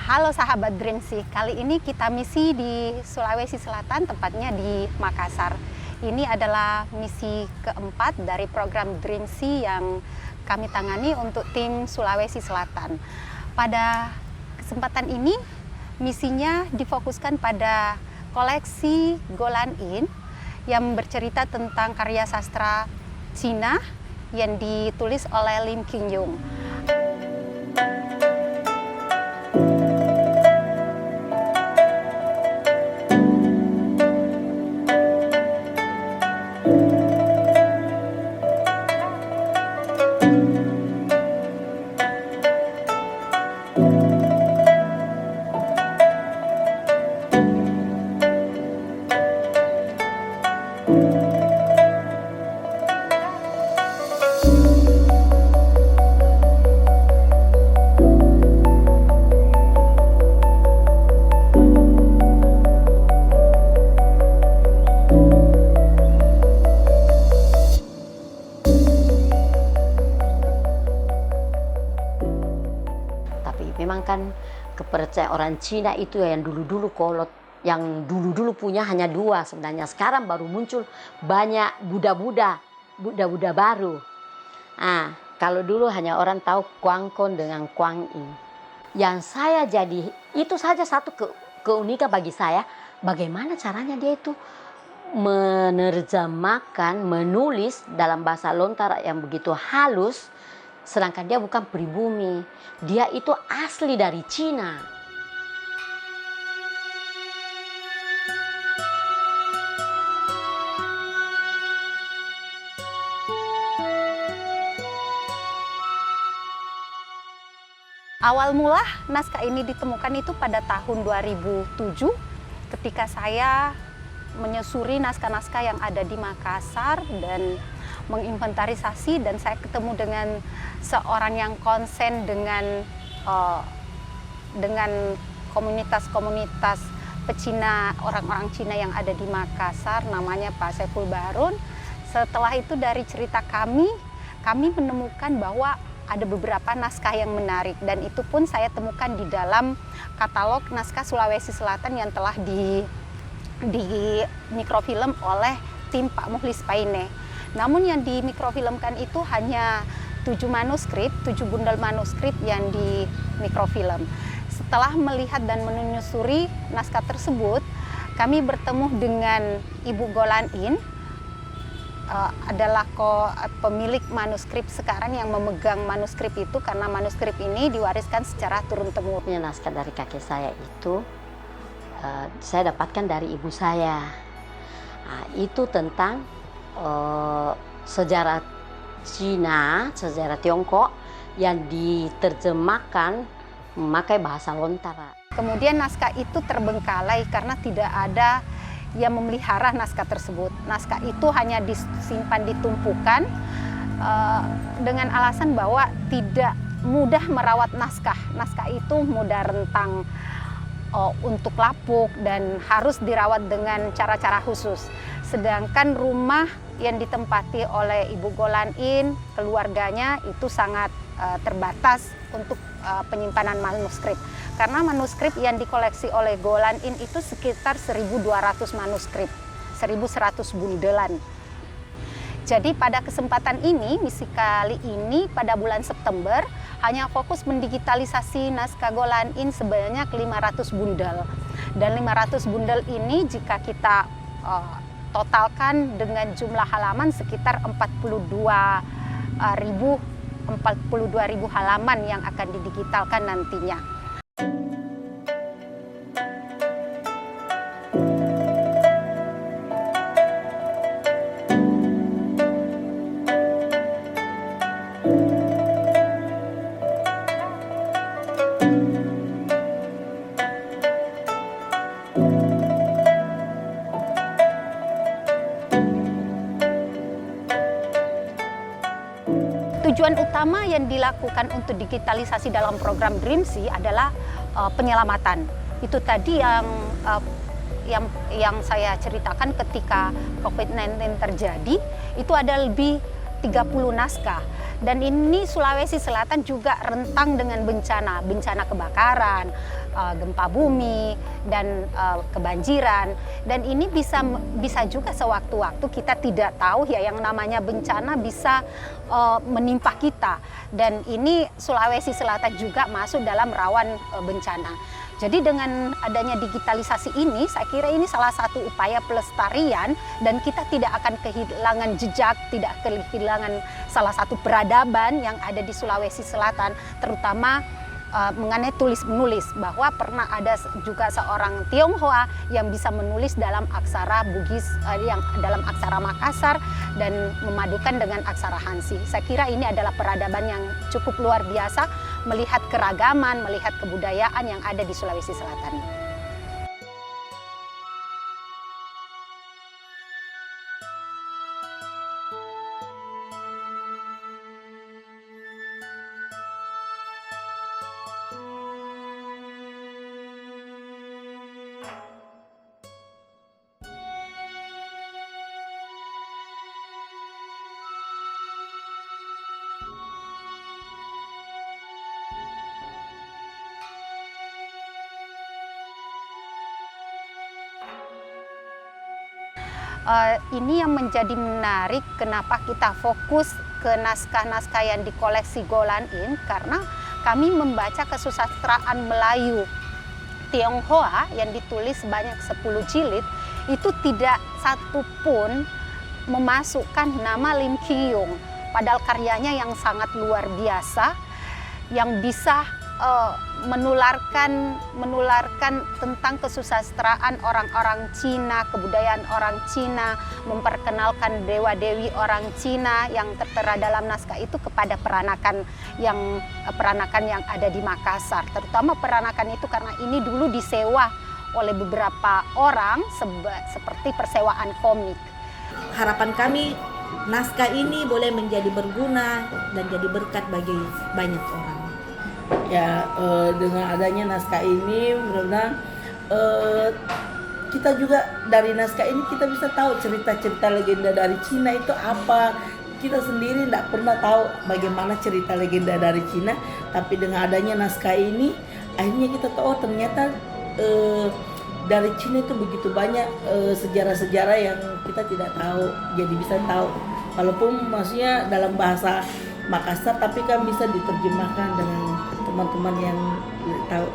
Halo sahabat Dreamsy, kali ini kita misi di Sulawesi Selatan, tepatnya di Makassar. Ini adalah misi keempat dari program Dreamsy yang kami tangani untuk tim Sulawesi Selatan. Pada kesempatan ini, misinya difokuskan pada koleksi Golan In yang bercerita tentang karya sastra Cina yang ditulis oleh Lim King Yung. Memang kan kepercayaan orang Cina itu yang dulu-dulu kolot, yang dulu-dulu punya hanya dua sebenarnya. Sekarang baru muncul banyak Buddha baru. Kalau dulu hanya orang tahu Kuang Kon dengan Kuang Yin. Yang saya jadi, itu saja satu keunikan bagi saya, bagaimana caranya dia itu menerjemahkan, menulis dalam bahasa lontar yang begitu halus. Sedangkan dia bukan pribumi, dia itu asli dari Cina. Awal mula naskah ini ditemukan itu pada tahun 2007 ketika saya menyusuri naskah-naskah yang ada di Makassar dan menginventarisasi, dan saya ketemu dengan seorang yang konsen dengan komunitas-komunitas pecina, orang-orang Cina yang ada di Makassar, namanya Pak Saiful Barun. Setelah itu dari cerita kami menemukan bahwa ada beberapa naskah yang menarik, dan itu pun saya temukan di dalam katalog naskah Sulawesi Selatan yang telah di mikrofilm oleh tim Pak Muhlis Paine. Namun yang di mikrofilmkan itu hanya 7 bundel manuskrip yang di mikrofilm. Setelah melihat dan menelusuri naskah tersebut, kami bertemu dengan Ibu Golan In, adalah pemilik manuskrip sekarang yang memegang manuskrip itu, karena manuskrip ini diwariskan secara turun-temurun. Naskah dari kakek saya itu saya dapatkan dari ibu saya. Itu tentang sejarah Cina, sejarah Tiongkok yang diterjemahkan memakai bahasa lontara. Kemudian naskah itu terbengkalai karena tidak ada yang memelihara naskah tersebut. Naskah itu hanya disimpan di tumpukan dengan alasan bahwa tidak mudah merawat naskah. Naskah itu mudah rentang untuk lapuk dan harus dirawat dengan cara-cara khusus. Sedangkan rumah yang ditempati oleh Ibu Golan In, keluarganya itu sangat terbatas untuk penyimpanan manuskrip. Karena manuskrip yang dikoleksi oleh Golan In itu sekitar 1.200 manuskrip, 1.100 bundelan. Jadi pada kesempatan ini, misi kali ini pada bulan September, hanya fokus mendigitalisasi naskah Golan In sebanyak 500 bundel. Dan 500 bundel ini jika kita totalkan dengan jumlah halaman sekitar 42.000 halaman yang akan didigitalkan nantinya. Tujuan utama yang dilakukan untuk digitalisasi dalam program Dreamsy adalah penyelamatan. Itu tadi yang saya ceritakan ketika COVID-19 terjadi, itu ada lebih 30 naskah. Dan ini Sulawesi Selatan juga rentang dengan bencana kebakaran, gempa bumi dan kebanjiran. Dan ini bisa juga sewaktu-waktu kita tidak tahu ya, yang namanya bencana bisa menimpa kita. Dan ini Sulawesi Selatan juga masuk dalam rawan bencana. Jadi dengan adanya digitalisasi ini, saya kira ini salah satu upaya pelestarian, dan kita tidak akan kehilangan jejak, tidak kehilangan salah satu peradaban yang ada di Sulawesi Selatan, terutama mengenai tulis-menulis, bahwa pernah ada juga seorang Tionghoa yang bisa menulis dalam aksara Bugis, yang dalam aksara Makassar, dan memadukan dengan aksara Hansi. Saya kira ini adalah peradaban yang cukup luar biasa, melihat keragaman, melihat kebudayaan yang ada di Sulawesi Selatan. Ini yang menjadi menarik, kenapa kita fokus ke naskah-naskah yang di koleksi Golan-in, karena kami membaca kesusastraan Melayu Tionghoa yang ditulis sebanyak 10 jilid, itu tidak satu pun memasukkan nama Lim Ki-yung, padahal karyanya yang sangat luar biasa, yang bisa menularkan tentang kesusastraan orang-orang Cina, kebudayaan orang Cina, memperkenalkan dewa-dewi orang Cina yang tertera dalam naskah itu kepada peranakan yang ada di Makassar. Terutama peranakan itu karena ini dulu disewa oleh beberapa orang seperti persewaan komik. Harapan kami naskah ini boleh menjadi berguna dan jadi berkat bagi banyak orang. Ya, dengan adanya naskah ini mudah-mudahan kita juga dari naskah ini kita bisa tahu cerita-cerita legenda dari Cina itu apa. Kita sendiri tidak pernah tahu bagaimana cerita legenda dari Cina, tapi dengan adanya naskah ini akhirnya kita tahu, oh ternyata dari Cina itu begitu banyak sejarah-sejarah yang kita tidak tahu. Jadi bisa tahu, walaupun maksudnya dalam bahasa Makassar, tapi kan bisa diterjemahkan dengan teman-teman yang tahu.